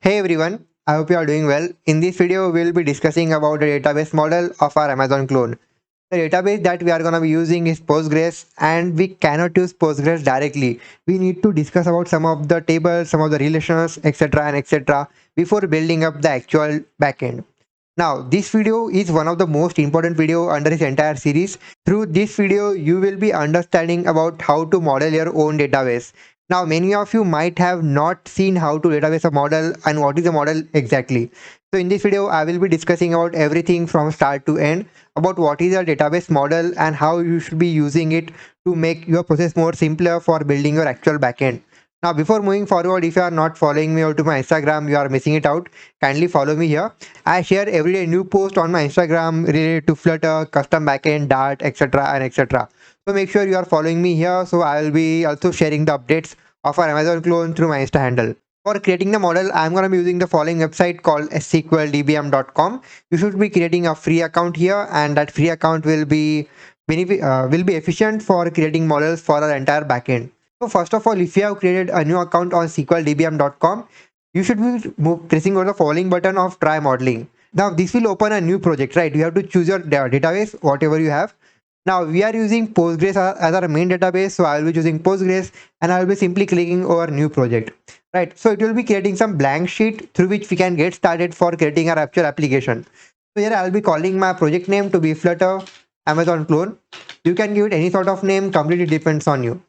Hey everyone, I hope you are doing well. In this video, we'll be discussing about the database model of our Amazon clone. The database that we are going to be using is Postgres, and we cannot use Postgres directly. We need to discuss about some of the tables, some of the relations, etc. and etc. before building up the actual backend. Now, this video is one of the most important video under this entire series. Through this video, you will be understanding about how to model your own database. Now, many of you might have not seen how to database a model and what is a model exactly. So in this video, I will be discussing about everything from start to end about what is a database model and how you should be using it to make your process more simpler for building your actual backend. Now, before moving forward, if you are not following me or to my Instagram, you are missing it out. Kindly follow me here. I share every day new post on my Instagram related to Flutter, custom backend, Dart, etc. and etc. So make sure you are following me here. So I will be also sharing the updates of our Amazon clone through my Insta handle. For creating the model, I'm going to be using the following website called sqldbm.com. You should be creating a free account here, and that free account will be efficient for creating models for our entire backend. So first of all, if you have created a new account on sqldbm.com, you should be pressing on the following button of try modeling. Now this will open a new project, right? You have to choose your database, whatever you have. Now we are using Postgres as our main database, so I will be choosing Postgres and I will be simply clicking over new project, right? So it will be creating some blank sheet through which we can get started for creating our actual application. So here I will be calling my project name to be Flutter Amazon clone. You can give it any sort of name, completely depends on you.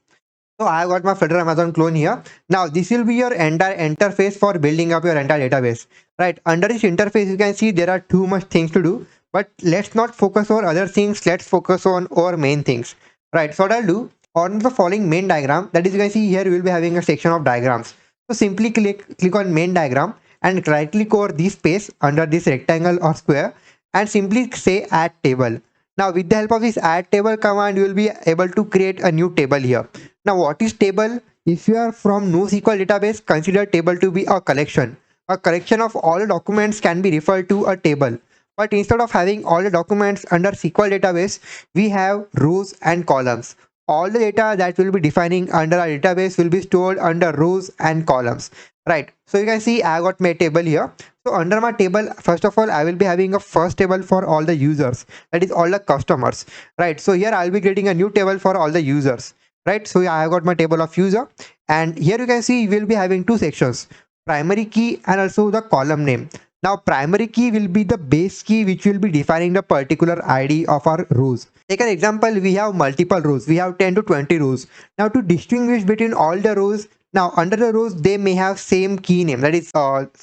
So I got my Flutter Amazon clone here. Now this will be your entire interface for building up your entire database, right? Under this interface, you can see there are too much things to do, but let's not focus on other things. Let's focus on our main things, right? So what I'll do on the following main diagram, that is you can see here, we will be having a section of diagrams. So simply click on main diagram and right click over this space under this rectangle or square and simply say add table. Now with the help of this add table command, you will be able to create a new table here. Now, what is table? If you are from NoSQL database, consider table to be a collection. A collection of all the documents can be referred to a table. But instead of having all the documents under SQL database, we have rows and columns. All the data that will be defining under our database will be stored under rows and columns. Right. So you can see I got my table here. So under my table, first of all, I will be having a first table for all the users. That is all the customers. Right. So here I'll be creating a new table for all the users, right? So I have got my table of user, and here you can see we'll be having two sections, primary key and also the column name. Now primary key will be the base key which will be defining the particular ID of our rows. Take an example, we have multiple rows, we have 10 to 20 rows. Now to distinguish between all the rows, now under the rows they may have same key name, that is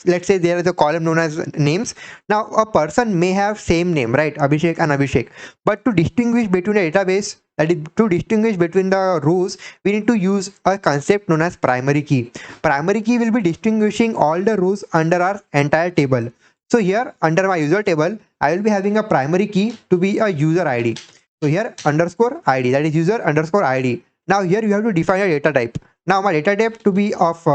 let's say there is a column known as names. Now a person may have same name, right? Abhishek and Abhishek. But to distinguish between a database, that is to distinguish between the rows, we need to use a concept known as primary key. Primary key will be distinguishing all the rows under our entire table. So here under my user table, I will be having a primary key to be a user ID. So here underscore ID, that is user underscore ID. Now here you have to define a data type. Now my data type to be of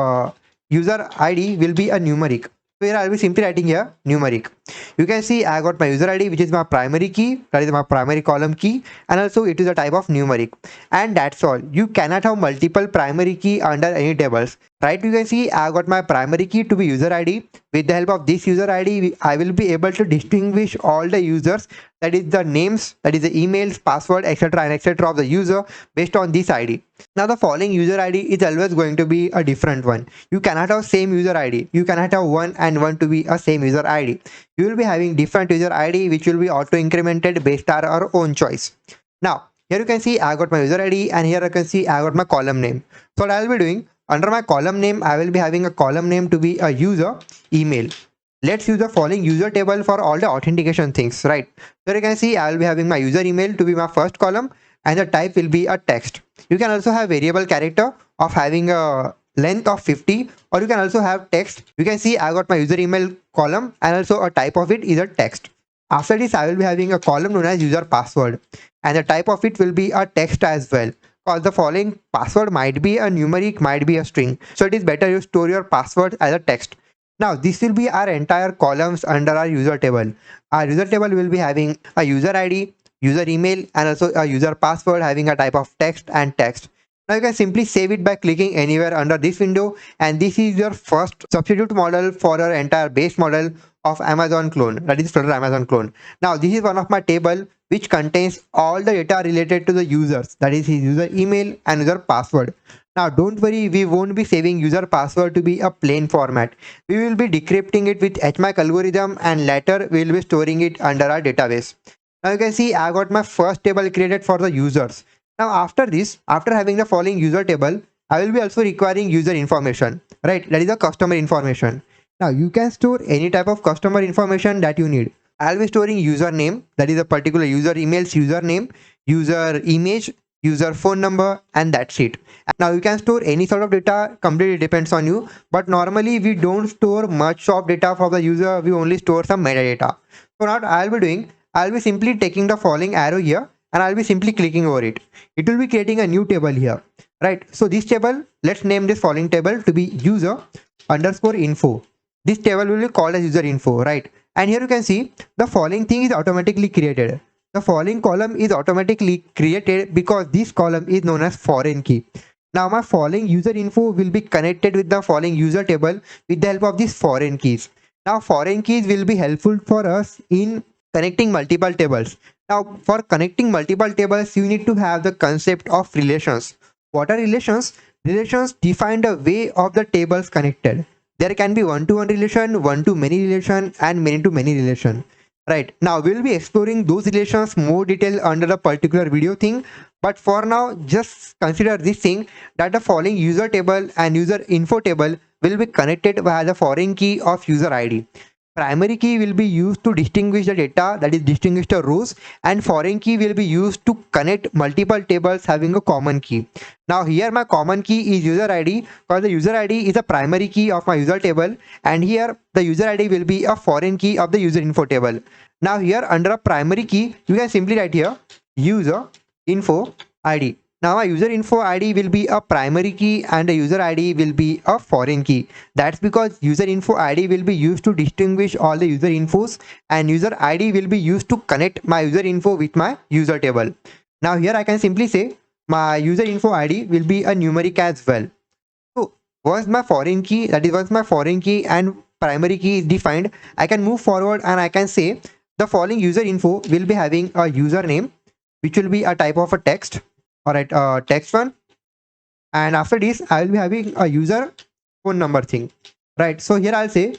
user ID will be a numeric. So here I will be simply writing here numeric. You can see I got my user ID, which is my primary key, that is my primary column key, and also it is a type of numeric. And that's all. You cannot have multiple primary key under any tables. Right, you can see I got my primary key to be user ID. With the help of this user ID, I will be able to distinguish all the users, that is the names, that is the emails, password, etc. and etc. of the user based on this ID. Now the following user ID is always going to be a different one. You cannot have same user ID. You cannot have one and one to be a same user ID. You will be having different user ID which will be auto incremented based on our own choice. Now here you can see I got my user ID, and here you can see I got my column name. So what I will be doing, under my column name, I will be having a column name to be a user email. Let's use the following user table for all the authentication things, right? So you can see I will be having my user email to be my first column, and the type will be a text. You can also have variable character of having a length of 50, or you can also have text. You can see I got my user email column, and also a type of it is a text. After this, I will be having a column known as user password, and the type of it will be a text as well. Because the following password might be a numeric, might be a string. So it is better you store your password as a text. Now this will be our entire columns under our user table. Our user table will be having a user ID, user email, and also a user password having a type of text and text. Now you can simply save it by clicking anywhere under this window, and this is your first substitute model for your entire base model of Amazon clone, that is Flutter Amazon clone. Now this is one of my table which contains all the data related to the users, that is his user email and user password. Now don't worry, we won't be saving user password to be a plain format. We will be decrypting it with HMAC algorithm, and later we will be storing it under our database. Now you can see I got my first table created for the users. Now after this, after having the following user table, I will be also requiring user information, right? That is the customer information. Now you can store any type of customer information that you need. I'll be storing username, that is a particular user email's username, user image, user phone number, and that's it. Now you can store any sort of data, completely depends on you, but normally we don't store much of data for the user, we only store some metadata. So now I'll be simply taking the following arrow here, and I'll be simply clicking over it. It will be creating a new table here, right? So this table, let's name this following table to be user underscore info. This table will be called as user info, right? And here you can see the following thing is automatically created. The following column is automatically created because this column is known as foreign key. Now my following user info will be connected with the following user table with the help of these foreign keys. Now foreign keys will be helpful for us in connecting multiple tables. Now for connecting multiple tables, you need to have the concept of relations. What are relations? Relations define the way of the tables connected. There can be one-to-one relation, one-to-many relation, and many-to-many relation. Right, now we'll be exploring those relations more detail under a particular video thing, but for now just consider this thing that the following user table and user info table will be connected via the foreign key of user ID. Primary key will be used to distinguish the data, that is distinguish the rows, and foreign key will be used to connect multiple tables having a common key. Now here my common key is user ID because the user ID is a primary key of my user table, and here the user ID will be a foreign key of the user info table. Now here under a primary key, you can simply write here user info ID. Now my user info ID will be a primary key and the user ID will be a foreign key. That's because user info ID will be used to distinguish all the user infos, and user ID will be used to connect my user info with my user table. Now here I can simply say my user info ID will be a numeric as well. So once my foreign key, that is once my foreign key and primary key is defined, I can move forward and I can say the following user info will be having a username, which will be a type of a text. Alright, text one, and after this I will be having a user phone number thing, right? So here I'll say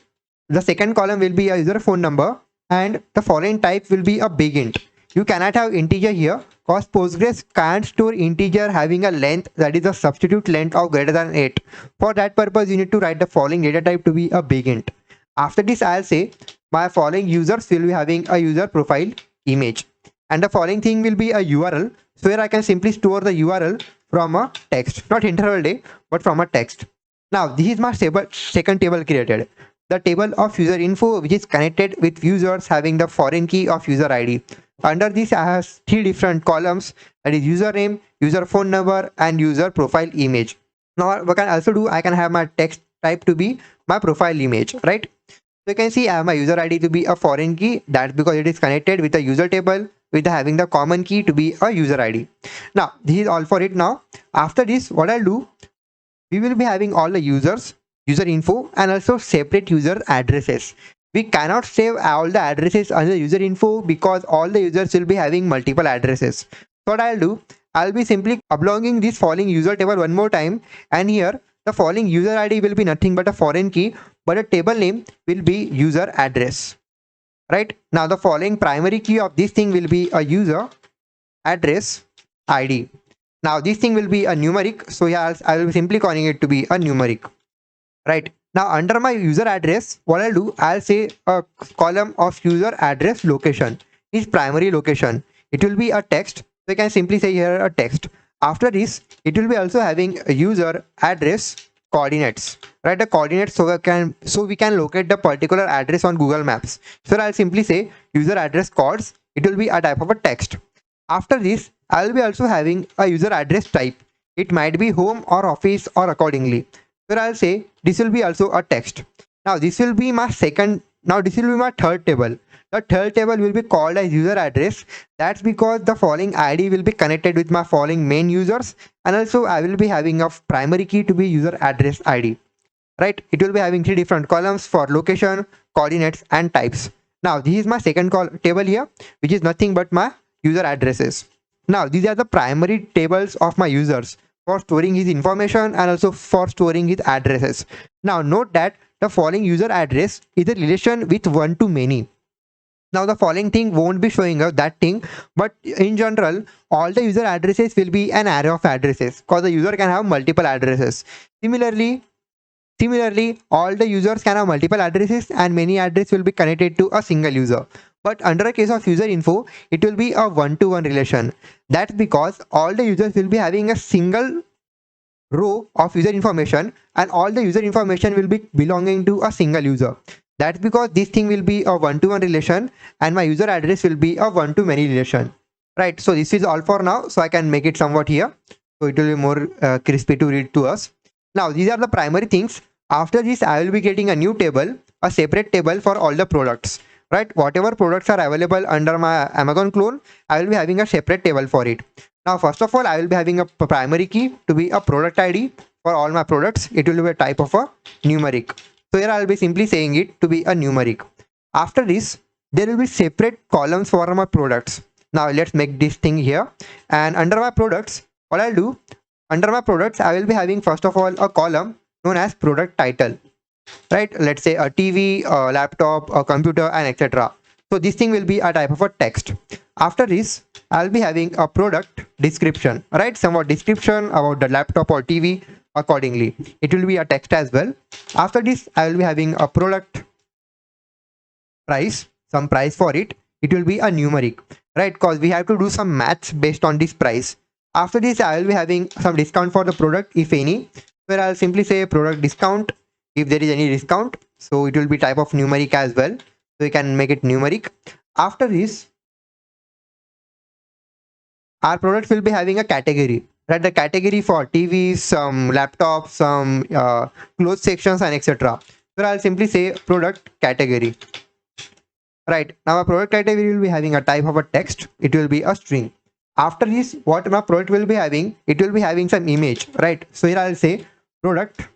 the second column will be a user phone number, and the following type will be a big int. You cannot have integer here because Postgres can't store integer having a length, that is a substitute length of greater than 8. For that purpose you need to write the following data type to be a big int. After this I'll say my following users will be having a user profile image, and the following thing will be a URL. So here I can simply store the URL from a text, not interval day, but from a text. Now this is my second table created, the table of user info, which is connected with users having the foreign key of user ID. Under this I have 3 different columns, that is username, user phone number, and user profile image. Now what I can also do, I can have my text type to be my profile image, right? So you can see I have my user ID to be a foreign key. That's because it is connected with a user table with having the common key to be a user ID. Now this is all for it. Now after this, what I'll do, we will be having all the users, user info, and also separate user addresses. We cannot save all the addresses under user info because all the users will be having multiple addresses. So what I'll do, I'll be simply oblonging this following user table one more time, and here the following user ID will be nothing but a foreign key, but a table name will be user address. Right, now the following primary key of this thing will be a user address ID. Now this thing will be a numeric, so yeah, I will be simply calling it to be a numeric. Right, now under my user address, what I'll do, I'll say a column of user address location is primary location. It will be a text, so I can simply say here a text. After this, it will be also having a user address coordinates, right? The coordinates, so we can locate the particular address on Google Maps. So I'll simply say user address coords. It will be a type of a text. After this, I'll be also having a user address type. It might be home or office or accordingly. So I'll say this will be also a text. Now this will be my second Now this will be my third table. The third table will be called as user address. That's because the following ID will be connected with my following main users, and also I will be having a primary key to be user address ID. Right? It will be having three different columns for location, coordinates, and types. Now this is my second table here, which is nothing but my user addresses. Now these are the primary tables of my users for storing his information and also for storing his addresses. Now note that the following user address is a relation with one to many. Now the following thing won't be showing up that thing, but in general all the user addresses will be an array of addresses because the user can have multiple addresses. Similarly, all the users can have multiple addresses and many addresses will be connected to a single user. But under a case of user info, it will be a one-to-one relation. That's because all the users will be having a single row of user information and all the user information will be belonging to a single user. That's because this thing will be a one-to-one relation and my user address will be a one-to-many relation. Right, so this is all for now. So I can make it somewhat here. So it will be more crispy to read to us. Now these are the primary things. After this, I will be getting a new table, a separate table for all the products. Right, whatever products are available under my Amazon clone, I will be having a separate table for it. Now, first of all, I will be having a primary key to be a product ID for all my products. It will be a type of a numeric. So here I will be simply saying it to be a numeric. After this, there will be separate columns for my products. Now let's make this thing here. And under my products, what I'll do, under my products, I will be having first of all a column known as product title. Right? Let's say a TV, a laptop, a computer, and etc. So this thing will be a type of a text. After this, I'll be having a product description, right? Somewhat description about the laptop or TV accordingly. It will be a text as well. After this, I will be having a product price, some price for it. It will be a numeric, right? Because we have to do some maths based on this price. After this, I will be having some discount for the product, if any, where I'll simply say product discount if there is any discount. So it will be type of numeric as well. So we can make it numeric. After this, our products will be having a category, right? The category for TVs, some laptops, some clothes sections, and etc. So I'll simply say product category. Right, now a product category will be having a type of a text. It will be a string. After this, what my product will be having, it will be having some image, right? So here I'll say product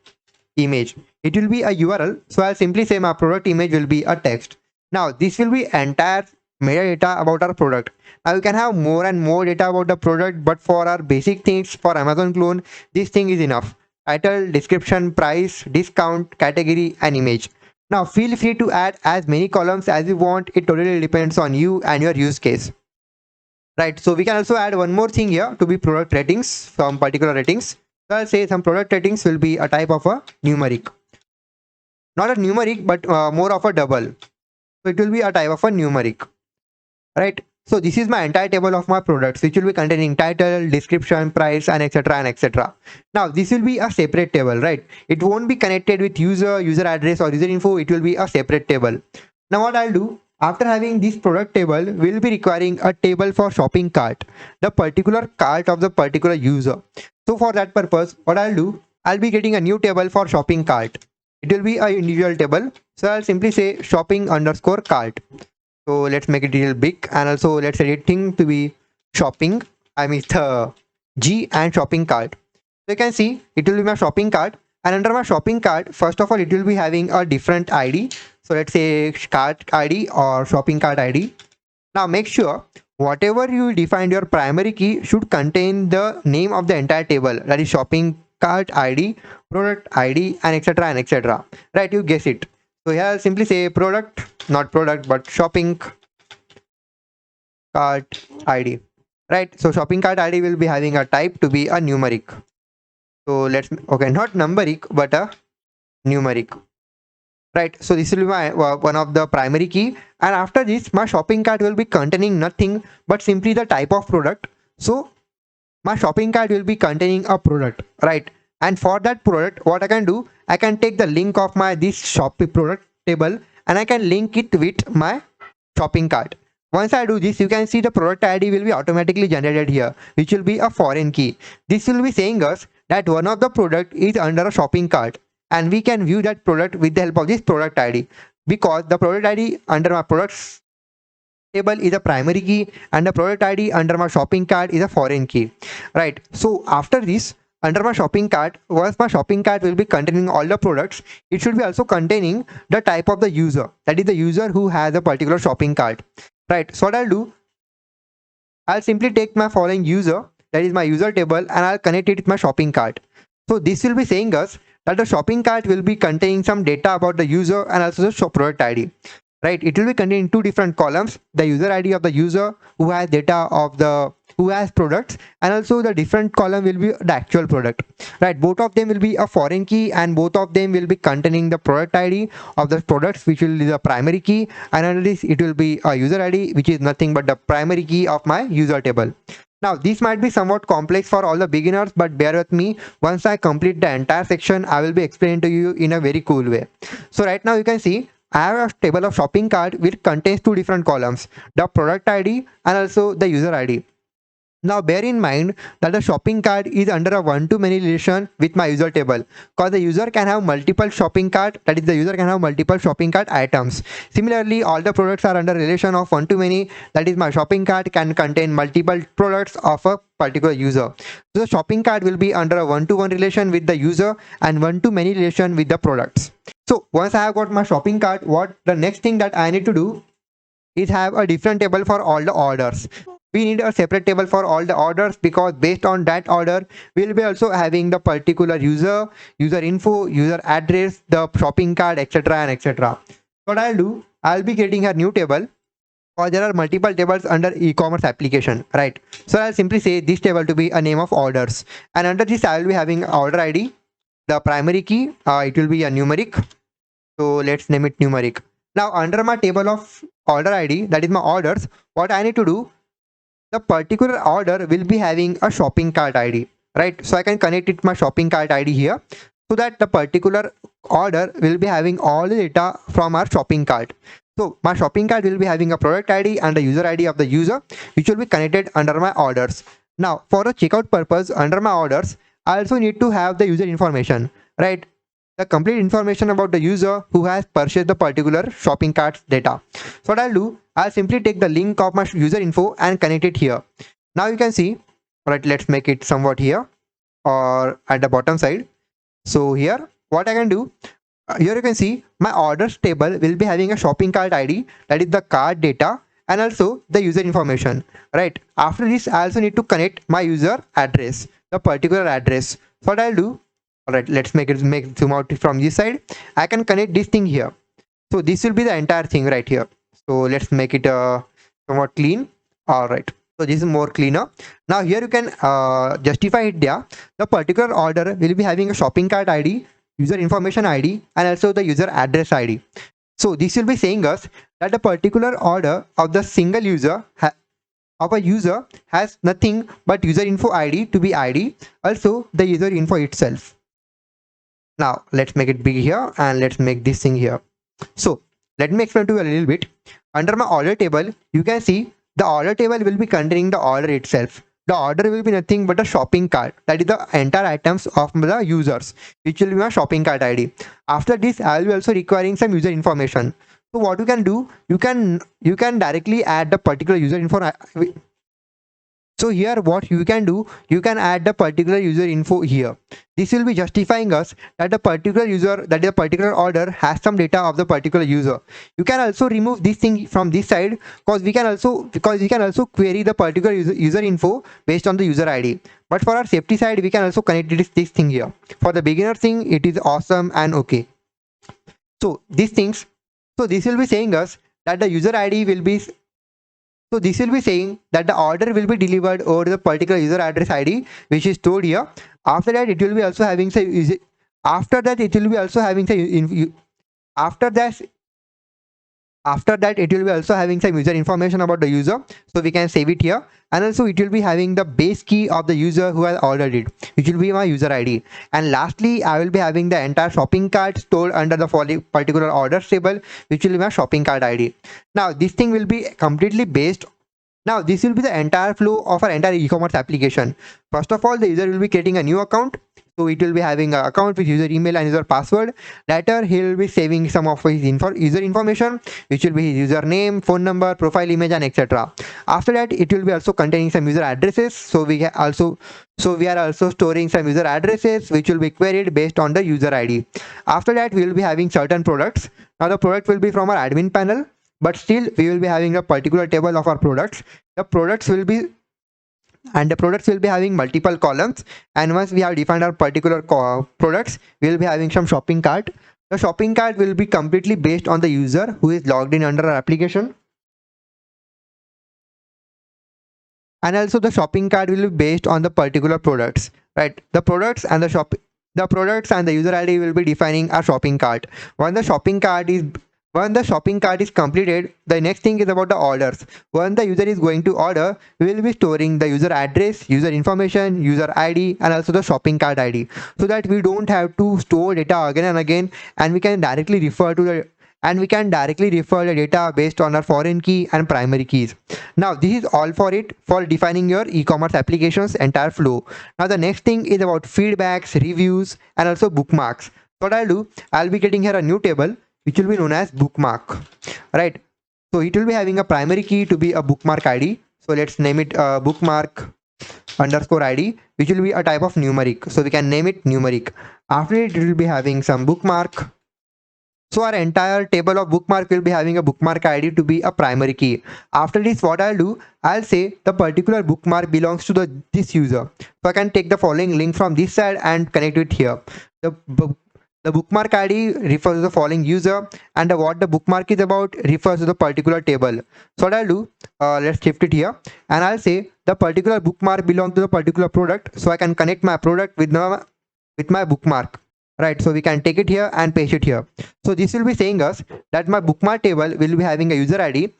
image. It will be a URL. So I'll simply say my product image will be a text. Now this will be entire metadata about our product. Now you can have more and more data about the product, but for our basic things for Amazon clone, this thing is enough. Title, description, price, discount, category, and image. Now feel free to add as many columns as you want. It totally depends on you and your use case. Right, so we can also add one more thing here to be product ratings, some particular ratings. So I'll say some product ratings will be a type of a numeric. Not a numeric, but more of a double. So it will be a type of a numeric. Right, so this is my entire table of my products, which will be containing title, description, price, and etc. and etc. Now this will be a separate table, right? It won't be connected with user address or user info. It will be a separate table. Now what I'll do, after having this product table, we'll be requiring a table for shopping cart, the particular cart of the particular user. So for that purpose, what I'll do, I'll be getting a new table for shopping cart. It will be an individual table. So I'll simply say shopping underscore cart. So let's make it a little big, and also let's edit thing to be shopping. I mean the G and shopping cart. So you can see it will be my shopping cart, and under my shopping cart, first of all, it will be having a different ID. So let's say cart ID or shopping cart ID. Now make sure whatever you defined your primary key should contain the name of the entire table, that is shopping cart ID, product ID, and etc. and etc. Right, you guess it. So here I'll simply say product, not product, but shopping cart ID. Right, so shopping cart ID will be having a type to be a numeric. So let's, okay, not numeric, but a numeric. Right, so this will be my one of the primary key, and after this my shopping cart will be containing nothing but simply the type of product. So my shopping cart will be containing a product, right? And for that product, what I can do, I can take the link of my this shopping product table and I can link it with my shopping cart. Once I do this, you can see the product ID will be automatically generated here, which will be a foreign key. This will be saying us that one of the product is under a shopping cart, and we can view that product with the help of this product ID. because the product ID under my products table is a primary key and the product ID under my shopping cart is a foreign key, right? So after this, under my shopping cart, once my shopping cart will be containing all the products, it should be also containing the type of the user, that is the user who has a particular shopping cart, right? So what I'll do, I'll simply take my following user, that is my user table, and I'll connect it with my shopping cart. So this will be saying us that the shopping cart will be containing some data about the user and also the shop product ID, right? It will be containing two different columns: the user ID of the user who has data of the who has products, and also the different column will be the actual product, right? Both of them will be a foreign key and both of them will be containing the product ID of the products, which will be the primary key, and under this it will be a user ID, which is nothing but the primary key of my user table. Now this might be somewhat complex for all the beginners, but bear with me. Once I complete the entire section, I will be explaining to you in a very cool way. So right now you can see I have a table of shopping cart which contains two different columns, the product ID and also the user ID. Now bear in mind that the shopping cart is under a one-to-many relation with my user table, because the user can have multiple shopping cart, that is the user can have multiple shopping cart items. Similarly, all the products are under relation of one-to-many, that is my shopping cart can contain multiple products of a particular user. So the shopping cart will be under a one-to-one relation with the user and one-to-many relation with the products. So once I have got my shopping cart, what the next thing that I need to do is have a different table for all the orders. We need a separate table for all the orders, because based on that order we'll be also having the particular user info, user address, the shopping cart, etc and etc. What I'll do, I'll be creating a new table, or there are multiple tables under e-commerce application, right? So I'll simply say this table to be a name of orders, and under this I will be having order ID, the primary key, it will be a numeric, so let's name it numeric. Now under my table of order ID, that is my orders, what I need to do, the particular order will be having a shopping cart ID, right? So I can connect it my shopping cart ID here, so that the particular order will be having all the data from our shopping cart. So my shopping cart will be having a product ID and the user ID of the user, which will be connected under my orders. Now for the checkout purpose, under my orders I also need to have the user information, right? The complete information about the user who has purchased the particular shopping cart data. So what I'll do, I'll simply take the link of my user info and connect it here. Now you can see, right, let's make it somewhat here or at the bottom side. So here what I can do, here you can see my orders table will be having a shopping cart ID, that is the cart data, and also the user information, right? After this I also need to connect my user address, the particular address. So what I'll do, all right, let's make zoom out from this side. I can connect this thing here. So this will be the entire thing right here. So let's make it somewhat clean. All right, so this is more cleaner. Now here you can justify it there. The particular order will be having a shopping cart ID, user information ID, and also the user address ID. So this will be saying us that the particular order of the single user of a user has nothing but user info ID to be ID, also the user info itself. Now let's make it big here and let's make this thing here. So let me explain to you a little bit. Under my order table, you can see the order table will be containing the order itself. The order will be nothing but a shopping cart, that is the entire items of the users, which will be my shopping cart ID. After this, I will be also requiring some user information. So what you can do, you can directly add the particular user info. So here what you can do, you can add the particular user info here. This will be justifying us that the particular user, that the particular order has some data of the particular user. You can also remove this thing from this side, because we can also query the particular user info based on the user ID. But for our safety side, we can also connect this thing here. For the beginner thing, it is awesome and okay. So these things, so this will be saying us that the user ID will be, so this will be saying that the order will be delivered over the particular user address ID, which is stored here. After that, it will be also having say, after that it will be also having say, after that it will be also having some user information about the user, so we can save it here. And also it will be having the base key of the user who has ordered it, which will be my user ID. And lastly, I will be having the entire shopping cart stored under the particular orders table, which will be my shopping cart ID. Now this thing will be completely based. Now this will be the entire flow of our entire e-commerce application. First of all, the user will be creating a new account. So it will be having an account with user email and user password. Later, he will be saving some of his user information, which will be his username, phone number, profile image, and etc. After that, it will be also containing some user addresses. So we are also storing some user addresses, which will be queried based on the user ID. After that, we will be having certain products. Now the product will be from our admin panel, but still we will be having a particular table of our products. The products will be the products will be having multiple columns, and once we have defined our particular products, we will be having some shopping cart. The shopping cart will be completely based on the user who is logged in under our application, and also the shopping cart will be based on the particular products, right? The products and the user ID will be defining our shopping cart. Once the shopping cart is when the shopping cart is completed, the next thing is about the orders. When the user is going to order, we will be storing the user address, user information, user ID, and also the shopping cart ID, so that we don't have to store data again and again, and we can directly refer to the data based on our foreign key and primary keys. Now this is all for it for defining your e-commerce applications entire flow. Now the next thing is about feedbacks, reviews, and also bookmarks. What I'll do, I'll be getting here a new table which will be known as bookmark, right? So it will be having a primary key to be a bookmark ID. So let's name it bookmark underscore ID, which will be a type of numeric. So we can name it numeric. After it will be having some bookmark. So our entire table of bookmark will be having a bookmark ID to be a primary key. After this, what I'll do, I'll say the particular bookmark belongs to this user. So I can take the following link from this side and connect it here. The bookmark ID refers to the following user, and what the bookmark is about refers to the particular table. So what I'll do, let's shift it here, and I'll say the particular bookmark belongs to the particular product. So I can connect my product with my bookmark. Right, so we can take it here and paste it here. So this will be saying us that my bookmark table will be having a user ID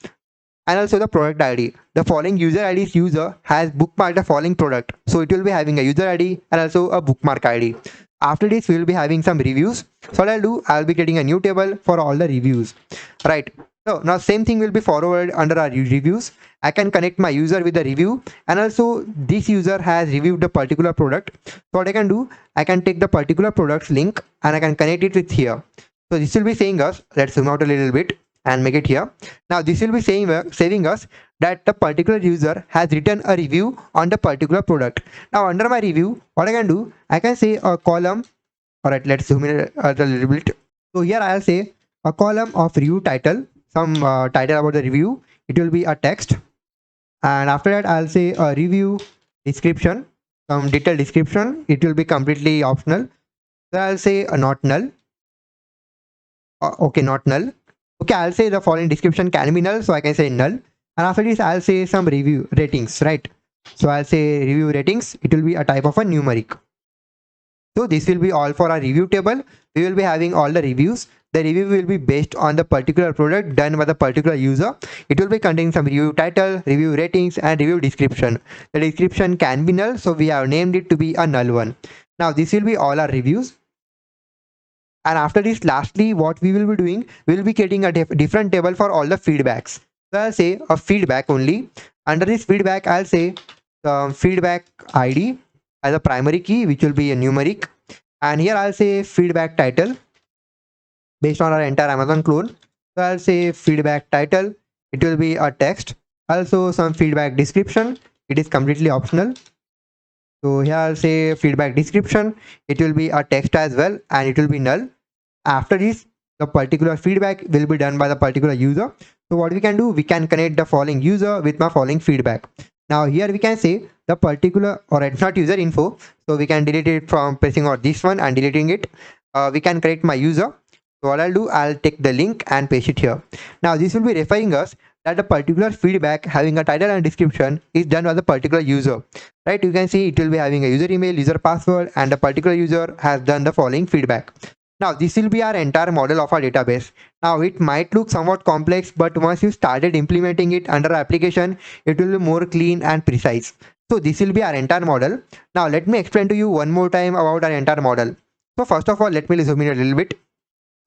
and also the product ID. The following user ID's user has bookmarked the following product. So it will be having a user ID and also a bookmark ID. After this, we will be having some reviews. So what I'll do, I'll be getting a new table for all the reviews. Right. So now same thing will be forwarded under our reviews. I can connect my user with the review, and also this user has reviewed the particular product. So what I can do, I can take the particular products link and I can connect it with here. So this will be saying us, let's zoom out a little bit and make it here. Now this will be saving us that the particular user has written a review on the particular product. Now under my review, what I can do, I can say a column. All right, let's zoom in a little bit. So here I'll say a column of review title, some title about the review. It will be a text, and after that I'll say a review description, some detailed description. It will be completely optional. So I'll say a not null. Okay, not null. Okay, I'll say the following description can be null, so I can say null. And after this, I'll say some review ratings, right? So I'll say review ratings. It will be a type of a numeric. So this will be all for our review table. We will be having all the reviews. The review will be based on the particular product done by the particular user. It will be containing some review title, review ratings, and review description. The description can be null, so we have named it to be a null one. Now this will be all our reviews. And after this, lastly, what we will be doing, we will be creating a different table for all the feedbacks. So I'll say a feedback only. Under this feedback, I'll say feedback ID as a primary key, which will be a numeric. And here I'll say feedback title based on our entire Amazon clone. So I'll say feedback title. It will be a text. Also some feedback description. It is completely optional. So here I'll say feedback description. It will be a text as well, and it will be null. After this, the particular feedback will be done by the particular user. So what we can do, we can connect the following user with my following feedback. Now here we can say the particular, or it's not user info. So we can delete it from pressing on this one and deleting it. We can create my user. So what I'll do, I'll take the link and paste it here. Now this will be referring us that a particular feedback having a title and description is done by the particular user, right? You can see it will be having a user email, user password, and the particular user has done the following feedback. Now this will be our entire model of our database. Now it might look somewhat complex, but once you started implementing it under our application, it will be more clean and precise. So this will be our entire model. Now let me explain to you one more time about our entire model. So first of all, let me zoom in a little bit.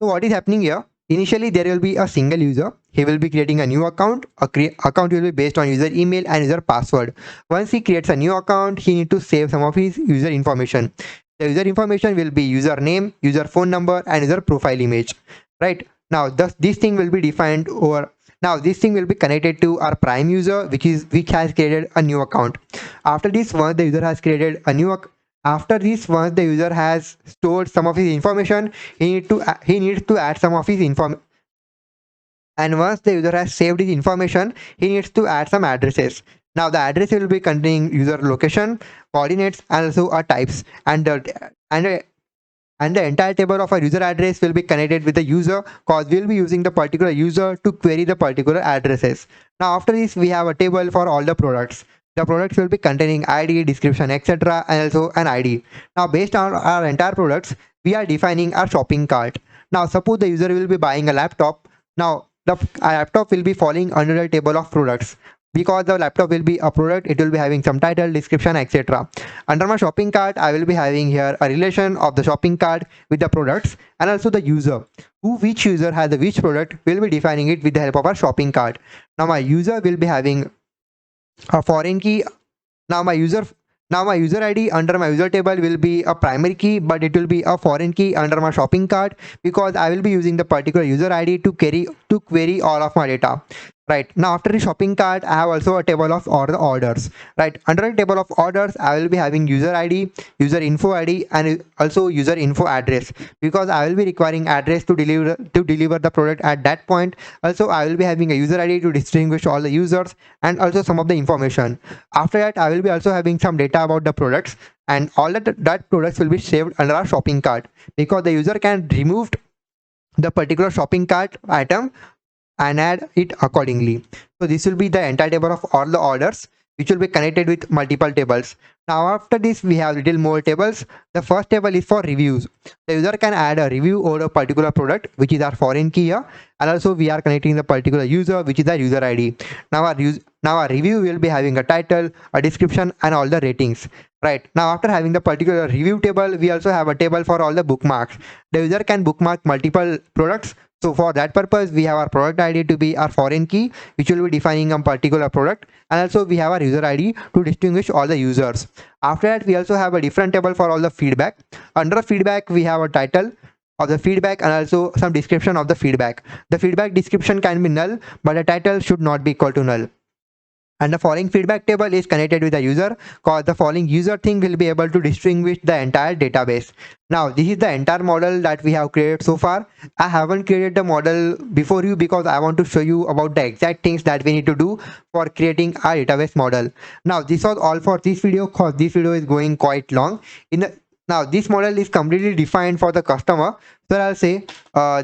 So what is happening here? Initially, there will be a single user. He will be creating a new account. Account will be based on user email and user password. Once he creates a new account, he need to save some of his user information. The user information will be username, user phone number, and user profile image. Right now, this thing will be defined over. Now this thing will be connected to our prime user, which has created a new account. After this, once the user has created a new after this, once the user has stored some of his information, he needs to add some of his information. And once the user has saved his information, he needs to add some addresses. Now the address will be containing user location, coordinates, and also our types. And the and the entire table of our user address will be connected with the user, because we'll be using the particular user to query the particular addresses. Now after this, we have a table for all the products. The products will be containing ID, description, etc., and also an ID. Now based on our entire products, we are defining our shopping cart. Now suppose the user will be buying a laptop. Now the laptop will be falling under the table of products. Because the laptop will be a product, it will be having some title, description, etc. Under my shopping cart, I will be having here a relation of the shopping cart with the products, and also the user. Which user has the which product, will be defining it with the help of our shopping cart. Now my user will be having a foreign key. Now my user ID under my user table will be a primary key, but it will be a foreign key under my shopping cart, because I will be using the particular user ID to query all of my data. Right now, after the shopping cart, I have also a table of all the orders. Right under the table of orders, I will be having user ID, user info ID, and also user info address, because I will be requiring address to deliver the product at that point. Also, I will be having a user ID to distinguish all the users, and also some of the information. After that, I will be also having some data about the products, and all that products will be saved under our shopping cart, because the user can remove the particular shopping cart item and add it accordingly. So this will be the entire table of all the orders, which will be connected with multiple tables. Now after this, we have little more tables. The first table is for reviews. The user can add a review over a particular product, which is our foreign key here, and also we are connecting the particular user, which is our user ID. Now our review will be having a title, a description, and all the ratings. Right now, after having the particular review table, we also have a table for all the bookmarks. The user can bookmark multiple products. So for that purpose, we have our product ID to be our foreign key, which will be defining a particular product, and also we have our user ID to distinguish all the users. After that, we also have a different table for all the feedback. Under feedback, we have a title of the feedback and also some description of the feedback. The feedback description can be null, but the title should not be equal to null. And the following feedback table is connected with the user, because the following user thing will be able to distinguish the entire database. Now this is the entire model that we have created so far. I haven't created the model before you, because I want to show you about the exact things that we need to do for creating our database model. Now this was all for this video, because this video is going quite long. Now this model is completely defined for the customer, so I'll say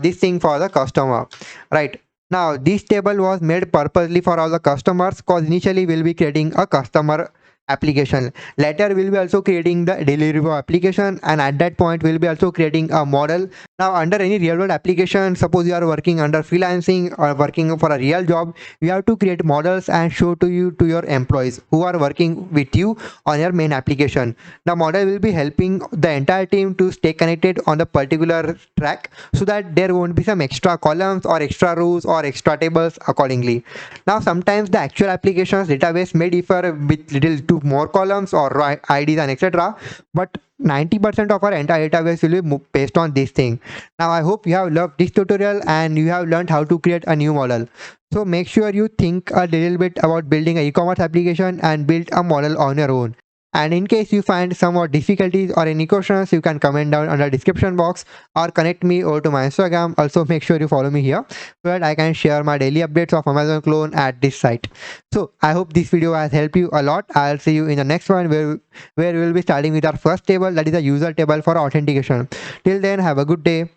this thing for the customer. Right now, this table was made purposely for all the customers, because initially we'll be creating a customer application. Later we'll be also creating the daily review application, and at that point we'll be also creating a model. Now under any real world application, suppose you are working under freelancing or working for a real job, you have to create models and show to your employees who are working with you on your main application. The model will be helping the entire team to stay connected on the particular track, so that there won't be some extra columns or extra rows or extra tables accordingly. Now sometimes the actual application's database may differ with little to more columns or IDs and etc., but 90% of our entire database will be based on this thing. Now I hope you have loved this tutorial and you have learned how to create a new model. So make sure you think a little bit about building an e-commerce application and build a model on your own. And in case you find some more difficulties or any questions, you can comment down under the description box or connect me over to my Instagram. Also make sure you follow me here, so that I can share my daily updates of Amazon clone at this site. So I hope this video has helped you a lot. I'll see you in the next one, where we'll be starting with our first table, that is a user table for authentication. Till then, have a good day.